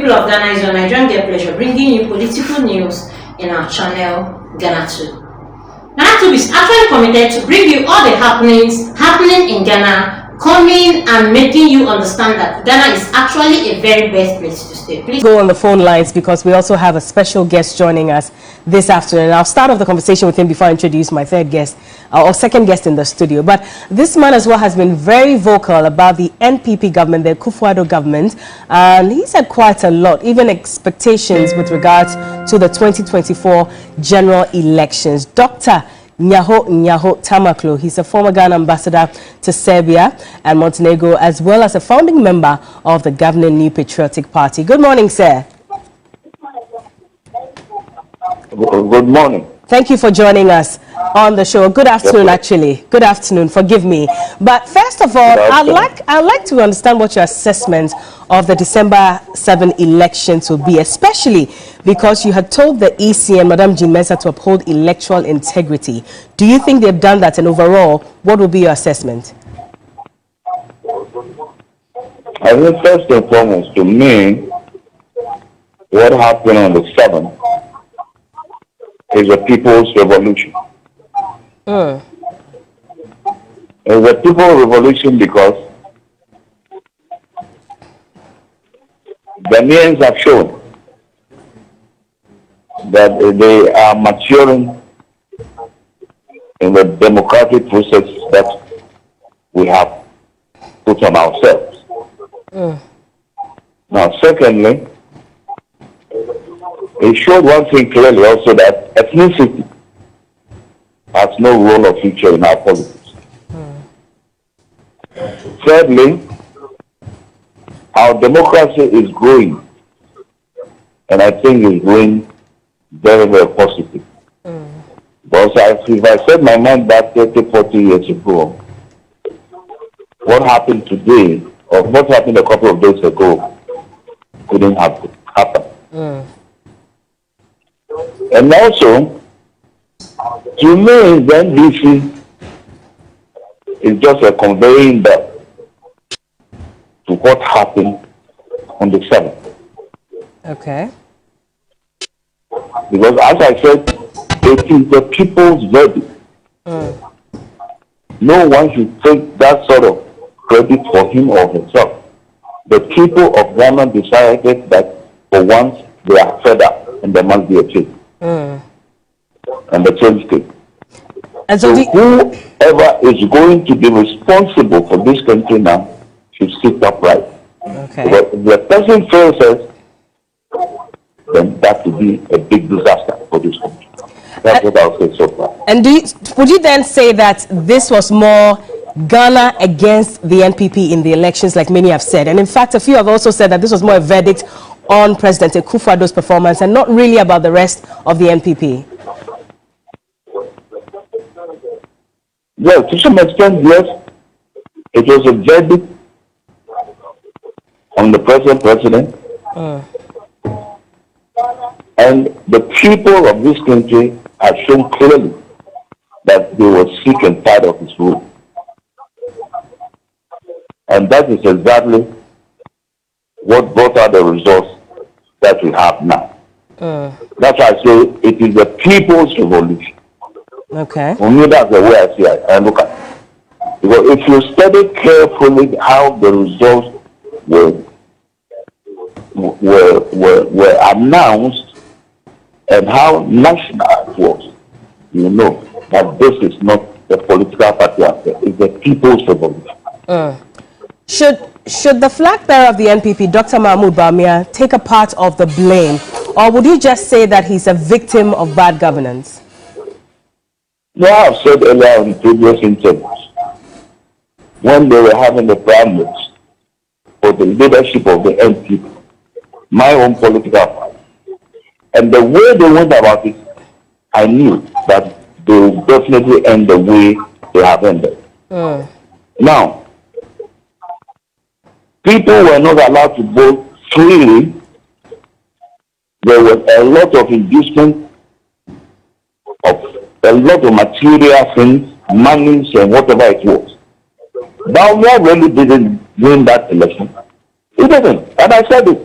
people of Ghana, it's your Nigerian Get Pleasure bringing you political news in our channel, Ghanatube. Ghanatube is actually committed to bring you all the happenings happening in Ghana, coming and making you understand that Ghana is actually a very best place to stay. Please go on the phone lines because we also have a special guest joining us this afternoon. I'll start off the conversation with him before I introduce my third guest or second guest in the studio. But this man as well has been very vocal about the NPP government, the Akufo-Addo government, and he said quite a lot, even expectations with regards to the 2024 general elections. Dr. Nyaho Tamakloe, he's a former Ghana ambassador to Serbia and Montenegro, as well as a founding member of the governing New Patriotic Party. Good morning, sir. Good morning. Thank you for joining us on the show. Good afternoon, actually. Good afternoon. Forgive me. But first of all, I'd like to understand what your assessment of the December 7 elections will be, especially because you had told the ECN, Madam Jean Mensah, to uphold electoral integrity. Do you think they've done that? And overall, what will be your assessment? I think first and foremost, to me, what happened on the 7th is a people's revolution. It's a people's revolution because Ghanaians have shown that they are maturing in the democratic process that we have put on ourselves. Now, secondly, it showed one thing clearly also, that ethnicity has no role or feature in our politics. Thirdly, our democracy is growing, and I think it's growing very, very positive. Because if I set my mind back 30, 40 years ago, what happened today, or what happened a couple of days ago, couldn't happen. And also, to me, the NPP is just a conveying belt to what happened on the 7th. Okay. Because as I said, it is the people's verdict. No one should take that sort of credit for him or himself. The people of Ghana decided that for once they are fed up and there must be a change. And the change came. And so whoever is going to be responsible for this country now should sit upright. Okay. But if the person fails us, then that would be a big disaster for this country. That's what I'll say so far. And would you then say that this was more Ghana against the NPP in the elections, like many have said? And in fact, a few have also said that this was more a verdict on President Akufo-Addo's performance and not really about the rest of the NPP. Well, to some extent, yes. It was a verdict on the present president. And the people of this country have shown clearly that they were sick and tired of his rule. And that is exactly what brought out the results that we have now. That's why I say it is the people's revolution. Okay. For me, that's the way I see it. I look at it. Because if you study carefully how the results were announced and how national it was, you know that this is not the political party affair, it's the people's revolution. Should the flag bearer of the NPP, Dr. Mahmoud Bawumia, take a part of the blame, or would you just say that he's a victim of bad governance? No, I've said earlier in previous interviews, when they were having the primaries for the leadership of the NPP, my own political party, and the way they went about it, I knew that they would definitely end the way they have ended. Now, people were not allowed to vote freely. There was a lot of inducement of a lot of material things, monies and whatever it was. Bawumia really didn't win that election. He didn't. And I said it.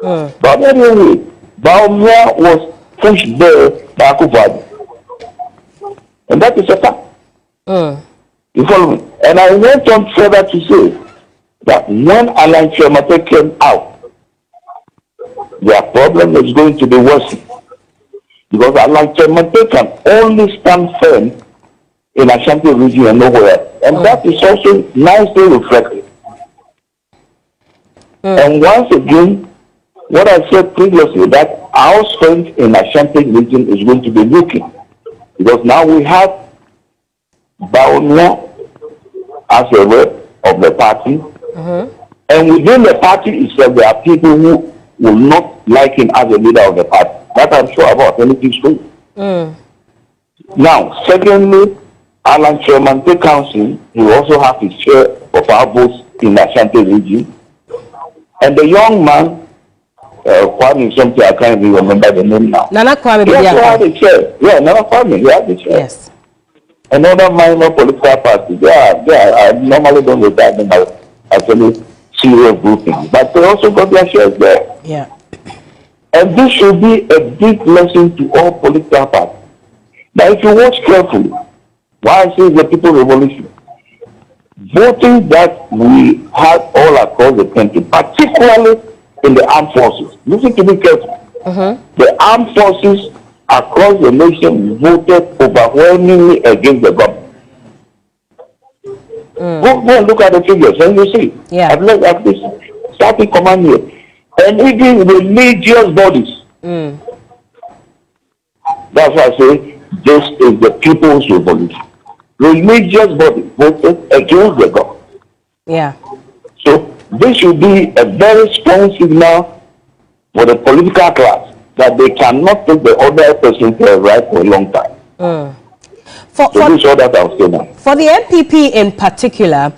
But anyway, Baumia was pushed there by Akufo-Addo. And that is a fact. You follow me? And I went on further to say that when Alan Chemate came out, their problem is going to be worse. Because Alan Chemate can only stand firm in Ashanti region and nowhere else. And that is also nicely reflected. And once again, what I said previously, that our strength in Ashanti region is going to be weakened. Because now we have Baumia as a rep of the party. And within the party itself, there are people who will not like him as a leader of the party. That I'm sure about. Anything true. Now, secondly, Alan Chemate Council, he will also have his share of our votes in the Ashanti region. And the young man, Kwame something, I can't even remember the name now. Nana Kwame, he also had a chair. Yeah, Nana Kwame, he had a chair. Yes. Another minor political party. I normally don't regard them as actually serious grouping, but they also got their shares there. Yeah. And this should be a big lesson to all political parties. Now, if you watch carefully, why I say the People Revolution, voting that we had all across the country, particularly in the armed forces. Listen to me carefully. The armed forces across the nation voted overwhelmingly against the government. Go and look at the figures and you see. Yeah. I've this starting command here. And even religious bodies. That's why I say this is the People's Revolution. Religious bodies voted against the government. Yeah. So this should be a very strong signal for the political class that they cannot take the other person to a right for a long time. So this is all that I'll say now. For the NPP in particular,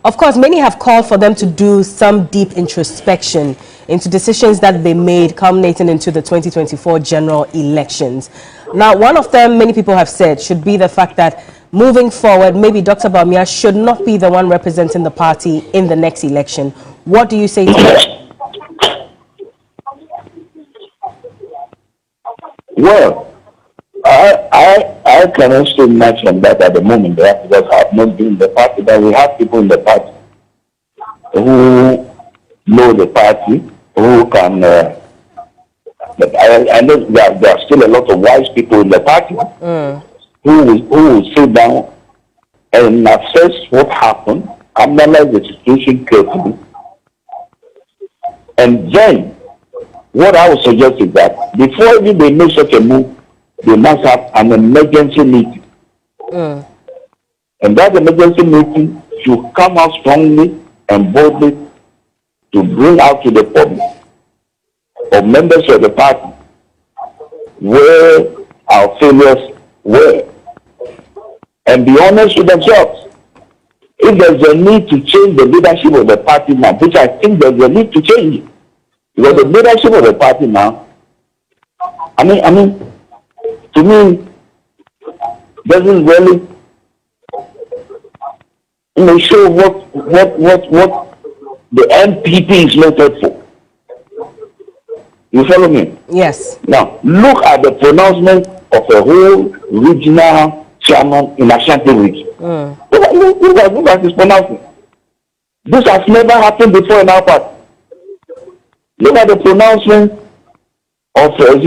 of course, many have called for them to do some deep introspection into decisions that they made culminating into the 2024 general elections. Now, one of them, many people have said, should be the fact that moving forward, maybe Dr. Baumia should not be the one representing the party in the next election. What do you say to that? Well, I cannot say much on that at the moment because I have not been in the party, but we have people in the party who know the party, who can, but I know there are still a lot of wise people in the party who will sit down and assess what happened, analyze the situation carefully, and then what I would suggest is that before even they make such a move, they must have an emergency meeting. And that emergency meeting should come out strongly and boldly to bring out to the public or members of the party where our failures were. And be honest with themselves. If there's a need to change the leadership of the party now, which I think there's a need to change it. Because the leadership of the party now, I mean, to me, doesn't really, show what the NPP is noted for. You follow me? Yes. Now, look at the pronouncement of a whole regional chairman in Ashanti region. Look at his pronouncement. This has never happened before in our party. Look at the pronouncement of what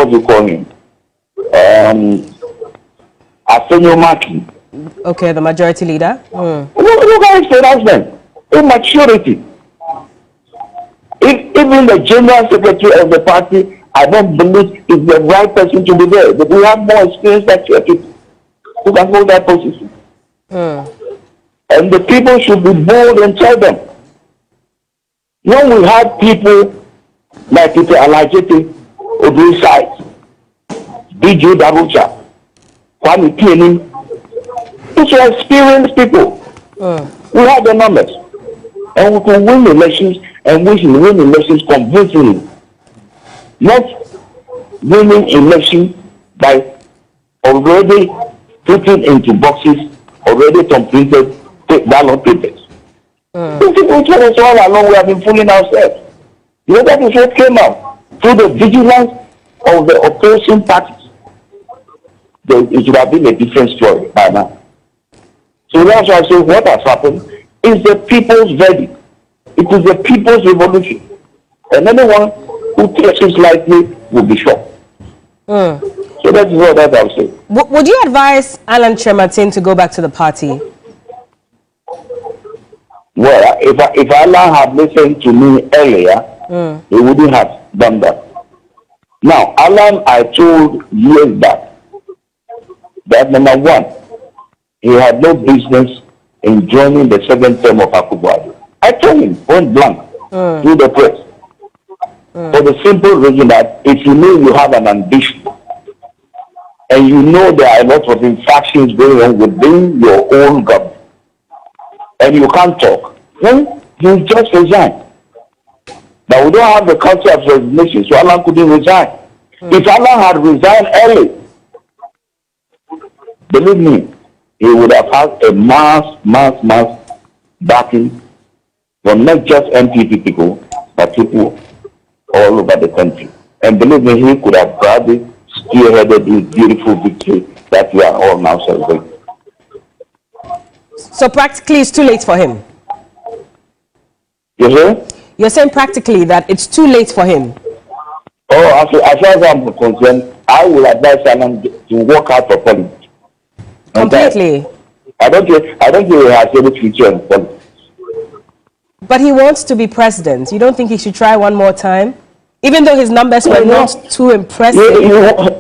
do you call him? Afenyo Maki. Okay, the majority leader. Look at his pronouncement. Immaturity. Even the general secretary of the party, I don't believe is the right person to be there. But we have more experience than people who can hold that position. And the people should be bold and tell them. When we have people like Peter Alajete, Odui Side, BJ Darucha, Kwame Pienin, these are experienced people. We have the numbers. And we can win elections and we should win elections convincingly. Not winning elections by already putting into boxes, already completed ballot papers. These people told us all along we have been fooling ourselves. You know, that is what came out through the vigilance of the opposing parties. It should have been a different story by now. So that's why I say what has happened is the people's verdict. It is the people's revolution. And anyone who takes it lightly will be shocked. So that is what I'll say. Would you advise Alan Kyerematen to go back to the party? Well, if Alan had listened to me earlier, he wouldn't have done that. Now, Alan, I told years back that number one, he had no business in joining the second term of Akufo-Addo. I told him point blank through the press. For the simple reason that if you know you have an ambition and you know there are a lot of infractions going on within your own government and you can't talk, then you just resign. But we don't have the culture of resignation, so Alan couldn't resign. If Alan had resigned early, believe me, he would have had a mass backing from not just NPP people, but people all over the country. And believe me, he could have proudly spearheaded this beautiful victory that we are all now celebrating. So practically it's too late for him? You hear? You're saying practically that it's too late for him? Oh, as far as I'm concerned, I will advise Alan to work out for politics. Completely? I don't think he has any future in politics. But he wants to be president. You don't think he should try one more time? Even though his numbers were not too impressive.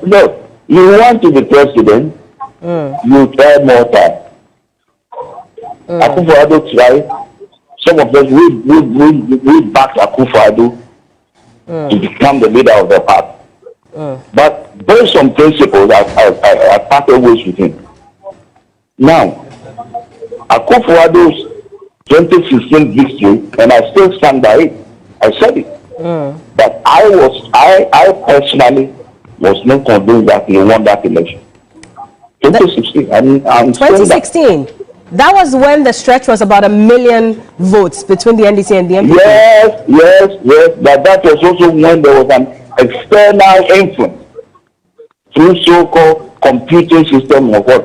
No, you want to be president, you try more time. Akufo-Addo tried. Some of us, we backed Akufo-Addo to become the leader of the party. But based on principles, I parted ways with him. Now, Akufo-Addo's 2016 victory, and I still stand by it. I said it. But I personally was not convinced that he won that election. 2016. I'm 2016. That was when the stretch was about 1 million votes between the NDC and the NPP. Yes. But that was also when there was an external influence through so-called computing system of what.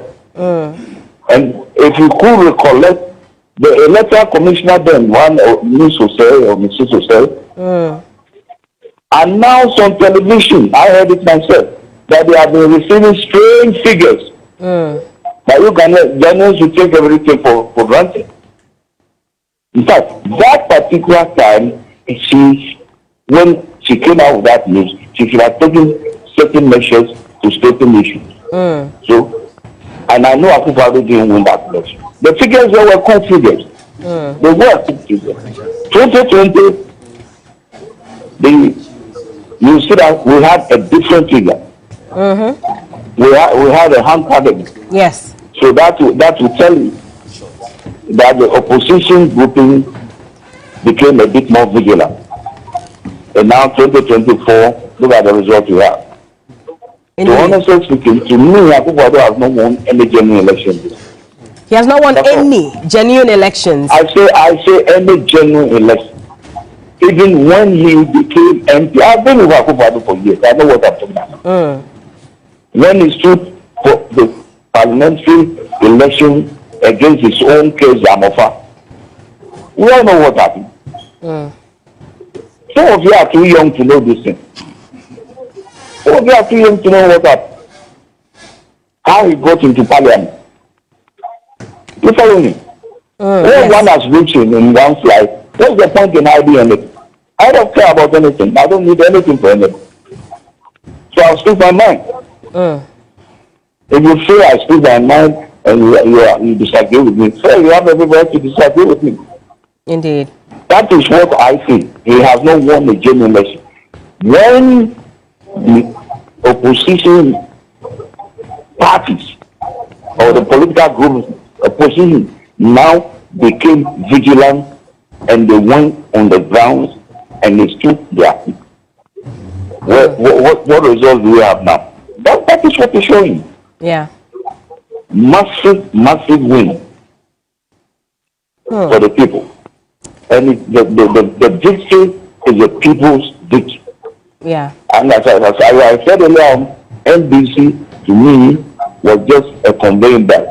And if you could recollect, the electoral commissioner then, one of Ms. Osei or Mrs. Osei, announced on television, I heard it myself, that they have been receiving strange figures. But you Ghanaians should take everything for granted. In fact, that particular time, when she came out with that news, she should have taken certain measures to straighten issues. So, and I know Akufo-Addo didn't win that election. The figures were cool figures. They were cool figures. 2020, you see that we had a different figure. We had a hand target. Yes. So that will tell you that the opposition grouping became a bit more vigilant. And now 2024, look at the result we have. Indeed. So honestly speaking, to me, Akufo-Addo has not won any genuine elections. He has not won any genuine elections. I say any genuine election. Even when he became MP, I've been with Akufo-Addo for years. I know what I'm talking about. When he stood for the parliamentary election against his own case, Yamofa, we all know what happened. Some of you are too young to know this thing. Some of you are too young to know what happened. How he got into parliament. You follow me? When one has reached in one's life, what's the point in hiding anything? I don't care about anything. I don't need anything for anything. So I'll speak my mind. If you say I speak my mind and you disagree with me, so you have every right to disagree with me. Indeed. That is what I think. He has not won a genuine election. When the opposition parties or the political groups opposition now became vigilant and they went on the grounds and they stood their feet. What result do we have now? That is what is showing. Yeah. Massive win for the people. And the victory is the people's victory. Yeah. And as I said earlier on, NBC to me was just a conveying belt.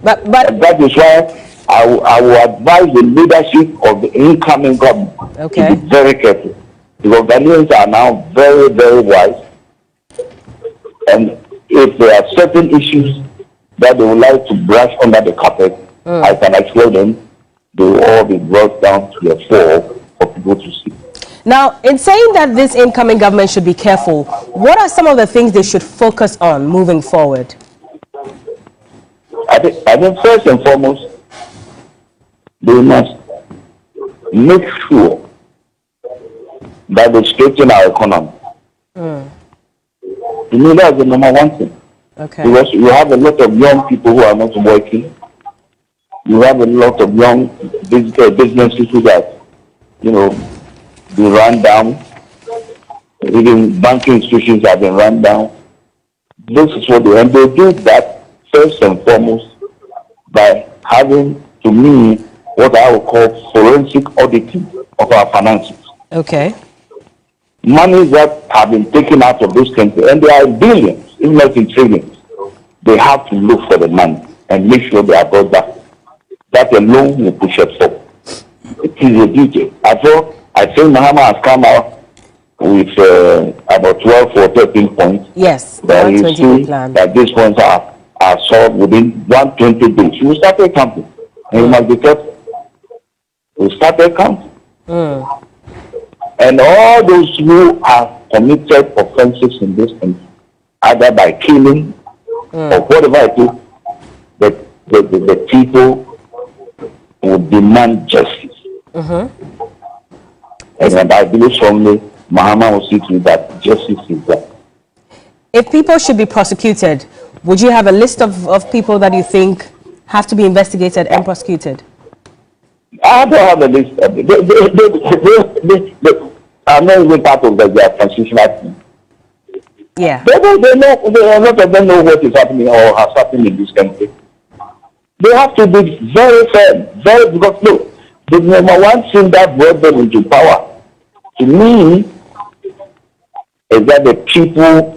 But And that is why I will advise the leadership of the incoming government to be very careful. Because Ghanaians are now very, very wise. And if there are certain issues that they would like to brush under the carpet, I can assure them they will all be brought down to the floor for people to see. Now, in saying that this incoming government should be careful, what are some of the things they should focus on moving forward? I think first and foremost, they must make sure that they straighten our economy. To me, that's the number one thing. Okay. Because you have a lot of young people who are not working. You have a lot of young businesses who that, be run down. Even banking institutions have been run down. This is what they do that first and foremost by having, to me, what I would call forensic auditing of our finances. Okay. Money that have been taken out of this country, and there are billions, if not in trillions. They have to look for the money and make sure they are brought back. That alone will push us forward. It is a duty. I think Mahama has come out with about 12 or 13 points. Yes, that you 120 see plan. that these points are solved within 120 days. You started counting. And you must be careful. We started counting. And all those who have committed offenses in this country, either by killing or whatever it is, the people will demand justice. And I believe strongly Mahama will see to it that justice is done. If people should be prosecuted, would you have a list of people that you think have to be investigated and prosecuted? I don't have a list. I'm not even part of their transitional team. Yeah. They know, a lot of them know what is happening or has happened in this country. They have to be very firm, because look, the number one thing that brought them into power, to me, is that the people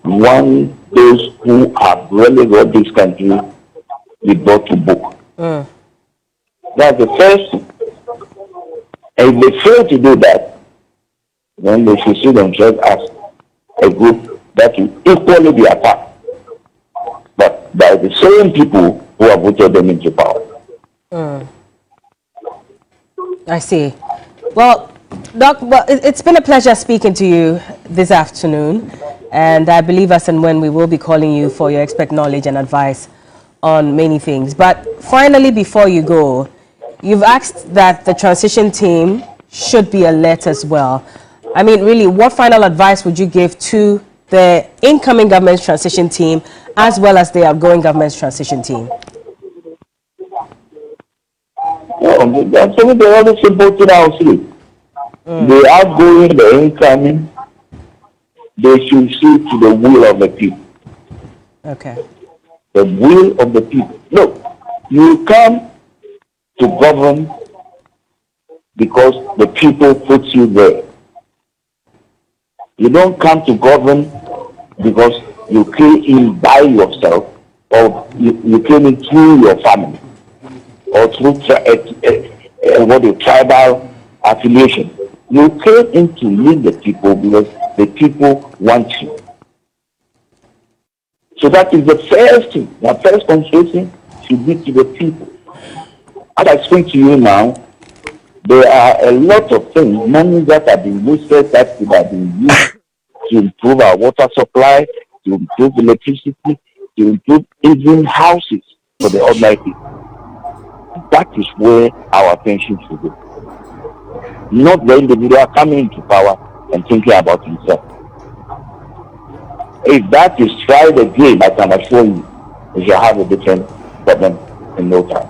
want those who have really got this country be brought to book. That's the first thing. And if they fail to do that, then they should see themselves as a group that will equally be attacked, but by the same people who have voted them into power. I see. Well, Doc, it's been a pleasure speaking to you this afternoon, and I believe as and when we will be calling you for your expert knowledge and advice on many things. But finally, before you go, you've asked that the transition team should be alert as well. I mean, really, what final advice would you give to the incoming government's transition team as well as the outgoing government's transition team? That's only the other simple thing I'll say. The outgoing, the incoming, they should see to the will of the people. Okay. The will of the people. Look, you come to govern because the people put you there. You don't come to govern because you came in by yourself, or you came in through your family, or through tribal affiliation. You came in to lead the people because the people want you. So that is the first thing. The first consultation should be to the people. As I speak to you now, there are a lot of things, money that have been wasted, that could have been used to improve our water supply, to improve electricity, to improve even houses for the ordinary people. That is where our attention should go. Not the individual coming into power and thinking about himself. If that is tried again, I can assure you, we shall have a different problem in no time.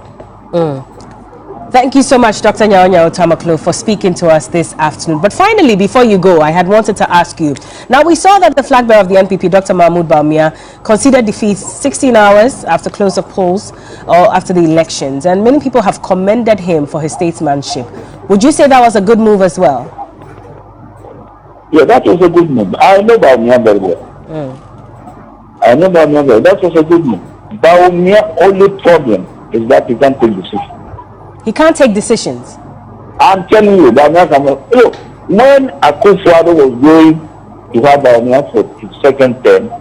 Thank you so much, Dr. Nyaho Tamakloe, for speaking to us this afternoon. But finally, before you go, I had wanted to ask you. Now, we saw that the flag bearer of the NPP, Dr. Mahmoud Bawumia, conceded defeat 16 hours after close of polls or after the elections. And many people have commended him for his statesmanship. Would you say that was a good move as well? Yeah, that was a good move. I know Bawumia very well. I know Bawumia very well. That was a good move. Bawumia's only problem is that he can't take decisions. He can't take decisions. I'm telling you, Bawumia can. Look, when Akufo-Addo was going to have Bawumia for his second term,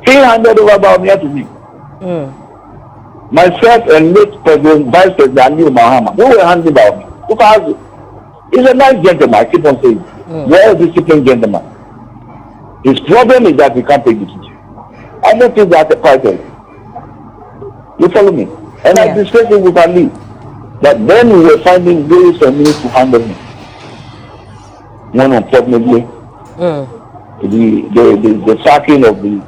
he handed over Bawumia to me. Myself and late President, Vice President Aliu Mahama, we were handing Bawumia. Because he's a nice gentleman, I keep on saying. Well-disciplined gentleman. His problem is that he can't take decisions. I don't think that's a priority. You follow me? And I discussed it with Ali. But then we were finding ways and means to handle him. One, unfortunately, the sacking of the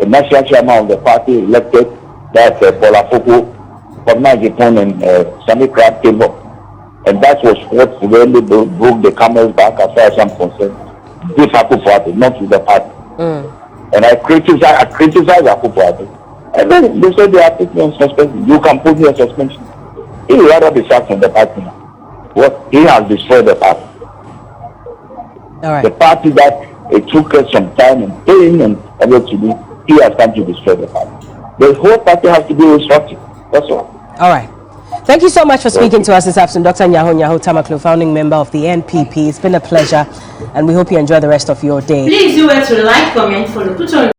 national chairman of the party elected, that Paula Foko, Pagna and Sami Crab came up. And that was what really broke the camel's back as far as I'm concerned. This Akufo-Addo, not with the party. And I criticized Akufo-Addo. And then they said they are putting me on suspension. You can put me on suspension. He would rather be sacked from the party now. Well, he has destroyed the party. All right. The party that it took us some time and pain and effort to do, he has come to destroy the party. The whole party has to be restructured. That's all. All right. Thank you so much for speaking to us this afternoon, Dr. Nyaho Tamakloe, founding member of the NPP. It's been a pleasure, and we hope you enjoy the rest of your day. Please do well to like, comment, follow, put on